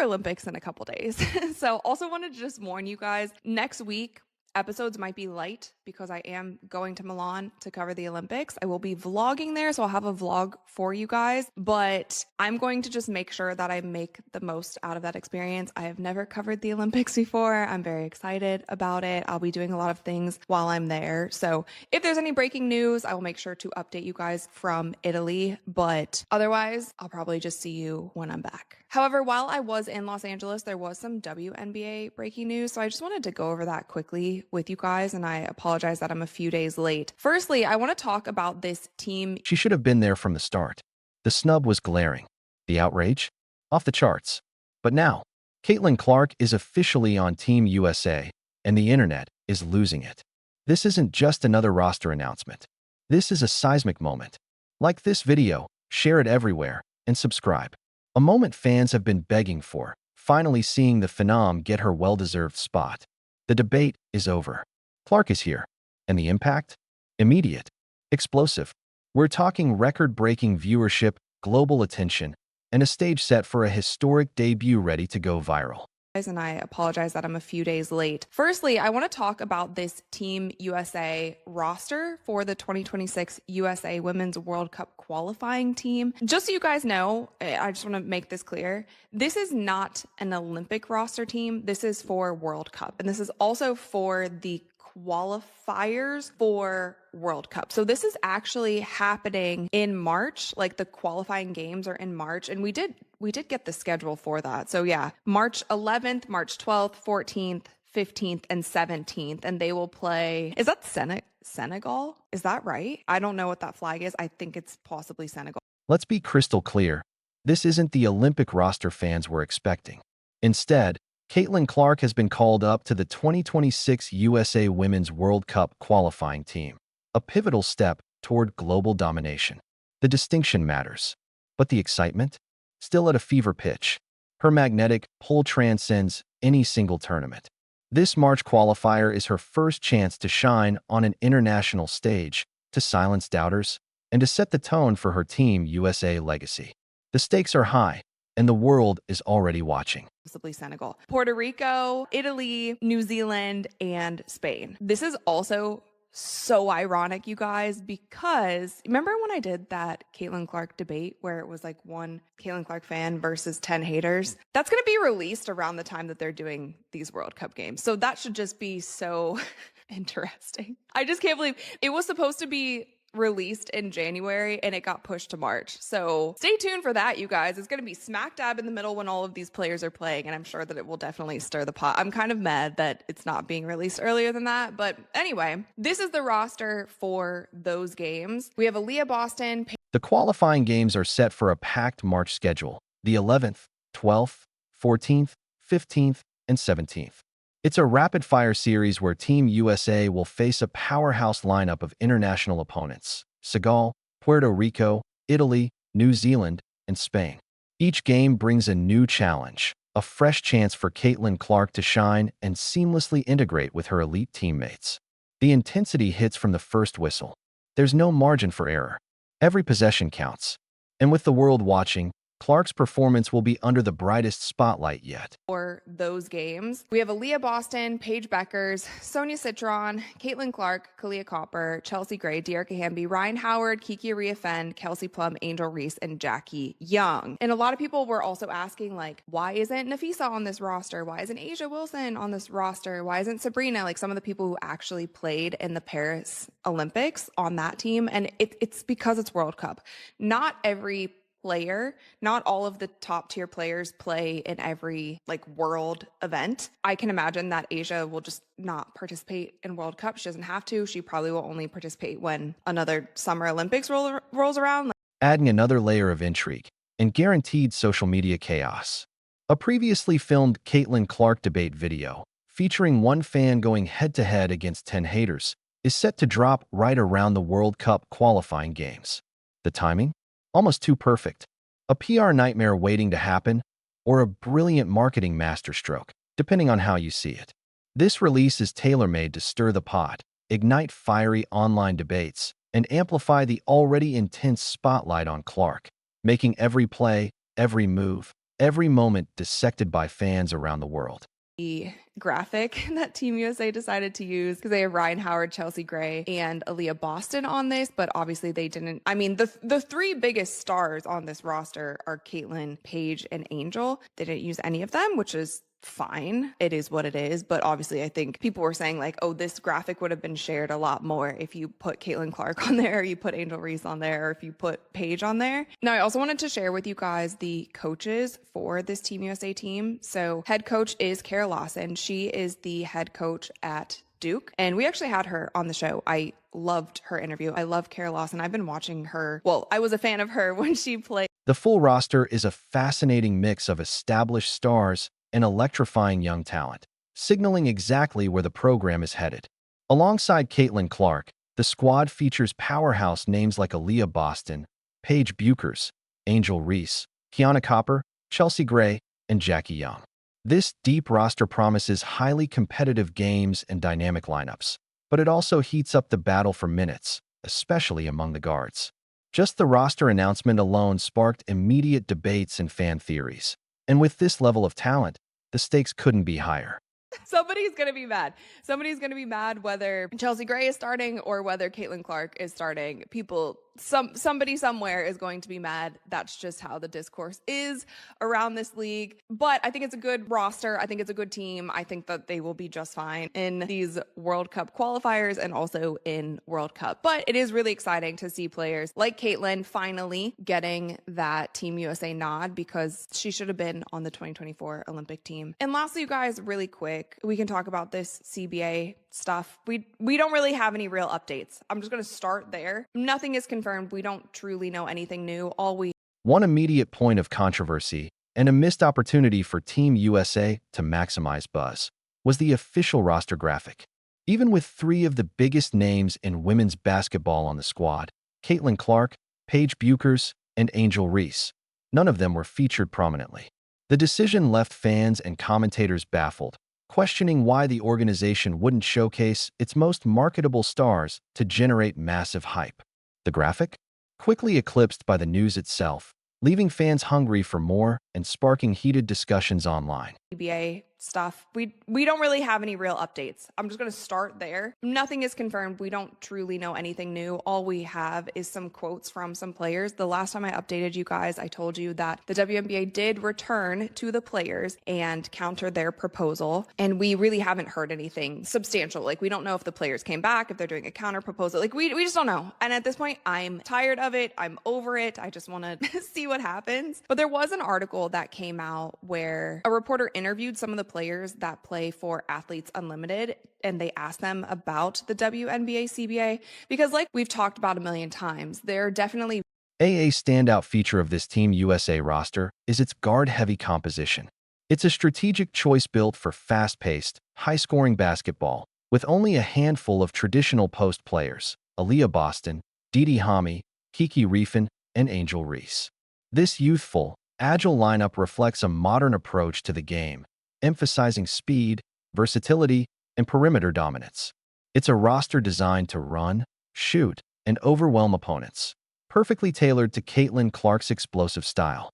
Olympics in a couple days. So also wanted to just warn you guys, next week, episodes might be light because I am going to Milan to cover the Olympics. I will be vlogging there, so I'll have a vlog for you guys, but I'm going to just make sure that I make the most out of that experience. I have never covered the Olympics before. I'm very excited about it. I'll be doing a lot of things while I'm there. So if there's any breaking news, I will make sure to update you guys from Italy, but otherwise, I'll probably just see you when I'm back. However, while I was in Los Angeles, there was some WNBA breaking news, so I just wanted to go over that quickly with you guys, and I apologize that I'm a few days late. Firstly, I want to talk about this team. She should have been there from the start. The snub was glaring. The outrage? Off the charts. But now, Caitlin Clark is officially on Team USA, and the internet is losing it. This isn't just another roster announcement. This is a seismic moment. Like this video, share it everywhere, and subscribe. A moment fans have been begging for, finally seeing the phenom get her well-deserved spot. The debate is over. Clark is here. And the impact? Immediate. Explosive. We're talking record-breaking viewership, global attention, and a stage set for a historic debut ready to go viral. And I apologize that I'm a few days late. Firstly, I want to talk about this Team USA roster for the 2026 USA Women's World Cup qualifying team. Just so you guys know, I just want to make this clear. This is not an Olympic roster team. This is for World Cup. And this is also for the qualifiers for World Cup. So this is actually happening in March. Like the qualifying games are in March, and we did get the schedule for that. So yeah, March 11th, March 12th, 14th, 15th, and 17th, and they will play. Is that Senegal? Is that right? I don't know what that flag is. I think it's possibly Senegal. Let's be crystal clear. This isn't the Olympic roster fans were expecting. Instead, Caitlin Clark has been called up to the 2026 USA Women's World Cup qualifying team, a pivotal step toward global domination. The distinction matters, but the excitement? Still at a fever pitch. Her magnetic pull transcends any single tournament. This March qualifier is her first chance to shine on an international stage, to silence doubters, and to set the tone for her Team USA legacy. The stakes are high, and the world is already watching. Possibly Senegal, Puerto Rico, Italy, New Zealand, and Spain. This is also so ironic, you guys, because remember when I did that Caitlin Clark debate where it was like one Caitlin Clark fan versus 10 haters? That's going to be released around the time that they're doing these World Cup games. So that should just be so interesting. I just can't believe it was supposed to be released in January and it got pushed to March. So stay tuned for that, you guys. It's going to be smack dab in the middle when all of these players are playing, and I'm sure that it will definitely stir the pot. I'm kind of mad that it's not being released earlier than that, but anyway, this is the roster for those games. We have Aaliyah Boston. The qualifying games are set for a packed March schedule, the 11th, 12th, 14th, 15th, and 17th. It's a rapid-fire series where Team USA will face a powerhouse lineup of international opponents: Senegal, Puerto Rico, Italy, New Zealand, and Spain. Each game brings a new challenge, a fresh chance for Caitlin Clark to shine and seamlessly integrate with her elite teammates. The intensity hits from the first whistle. There's no margin for error. Every possession counts. And with the world watching, Clark's performance will be under the brightest spotlight yet. For those games, we have Aaliyah Boston, Paige Beckers, Sonia Citron, Caitlin Clark, Kalia Copper, Chelsea Gray, Dearica Hamby, Ryan Howard, Kiki Riafen, Kelsey Plum, Angel Reese, and Jackie Young. And a lot of people were also asking, like, why isn't Nafisa on this roster? Why isn't Asia Wilson on this roster? Why isn't Sabrina, like some of the people who actually played in the Paris Olympics, on that team? And it's because it's World Cup. Not every player, not all of the top tier players play in every like world event. I can imagine that Asia will just not participate in World Cup. She doesn't have to. She probably will only participate when another Summer Olympics rolls around. Adding another layer of intrigue and guaranteed social media chaos. A previously filmed Caitlin Clark debate video featuring one fan going head-to-head against 10 haters is set to drop right around the World Cup qualifying games. The timing? Almost too perfect. A PR nightmare waiting to happen, or a brilliant marketing masterstroke, depending on how you see it. This release is tailor-made to stir the pot, ignite fiery online debates, and amplify the already intense spotlight on Clark, making every play, every move, every moment dissected by fans around the world. The graphic that Team USA decided to use because they have Ryan Howard, Chelsea Gray, and Aaliyah Boston on this, but obviously they didn't. I mean, the three biggest stars on this roster are Caitlin, Paige, and Angel. They didn't use any of them, which is fine. It is what it is. But obviously, I think people were saying like, oh, this graphic would have been shared a lot more if you put Caitlin Clark on there, or you put Angel Reese on there, or if you put Paige on there. Now, I also wanted to share with you guys the coaches for this Team USA team. So head coach is Kara Lawson. She is the head coach at Duke. And we actually had her on the show. I loved her interview. I love Kara Lawson. I've been watching her. Well, I was a fan of her when she played. The full roster is a fascinating mix of established stars and electrifying young talent, signaling exactly where the program is headed. Alongside Caitlin Clark, the squad features powerhouse names like Aaliyah Boston, Paige Buchers, Angel Reese, Kiana Copper, Chelsea Gray, and Jackie Young. This deep roster promises highly competitive games and dynamic lineups, but it also heats up the battle for minutes, especially among the guards. Just the roster announcement alone sparked immediate debates and fan theories. And with this level of talent, the stakes couldn't be higher. Somebody's going to be mad. Somebody's going to be mad whether Chelsea Gray is starting or whether Caitlin Clark is starting. Somebody somewhere is going to be mad. That's just how the discourse is around this league. But I think it's a good roster. I think it's a good team. I think that they will be just fine in these World Cup qualifiers and also in World Cup. But it is really exciting to see players like Caitlin finally getting that Team USA nod because she should have been on the 2024 Olympic team. And lastly, you guys, really quick, we can talk about this CBA stuff. We don't really have any real updates. I'm just going to start there. Nothing is confirmed. We don't truly know anything new. One immediate point of controversy and a missed opportunity for Team USA to maximize buzz was the official roster graphic. Even with three of the biggest names in women's basketball on the squad, Caitlin Clark, Paige Buchers, and Angel Reese, none of them were featured prominently. The decision left fans and commentators baffled, questioning why the organization wouldn't showcase its most marketable stars to generate massive hype. The graphic? Quickly eclipsed by the news itself, leaving fans hungry for more and sparking heated discussions online. CBA stuff. We don't really have any real updates. I'm just going to start there. Nothing is confirmed. We don't truly know anything new. All we have is some quotes from some players. The last time I updated you guys, I told you that the WNBA did return to the players and counter their proposal. And we really haven't heard anything substantial. Like, we don't know if the players came back, if they're doing a counter proposal. Like, we just don't know. And at this point, I'm tired of it. I'm over it. I just want to see what happens. But there was an article that came out where a reporter interviewed some of the players that play for Athletes Unlimited, and they asked them about the WNBA CBA because, like we've talked about a million times, they're definitely A standout feature of this Team USA roster is its guard-heavy composition. It's a strategic choice built for fast-paced, high-scoring basketball, with only a handful of traditional post players, Aaliyah Boston, Didi Hami, Kiki Riefin, and Angel Reese. This youthful, agile lineup reflects a modern approach to the game, emphasizing speed, versatility, and perimeter dominance. It's a roster designed to run, shoot, and overwhelm opponents, perfectly tailored to Caitlin Clark's explosive style.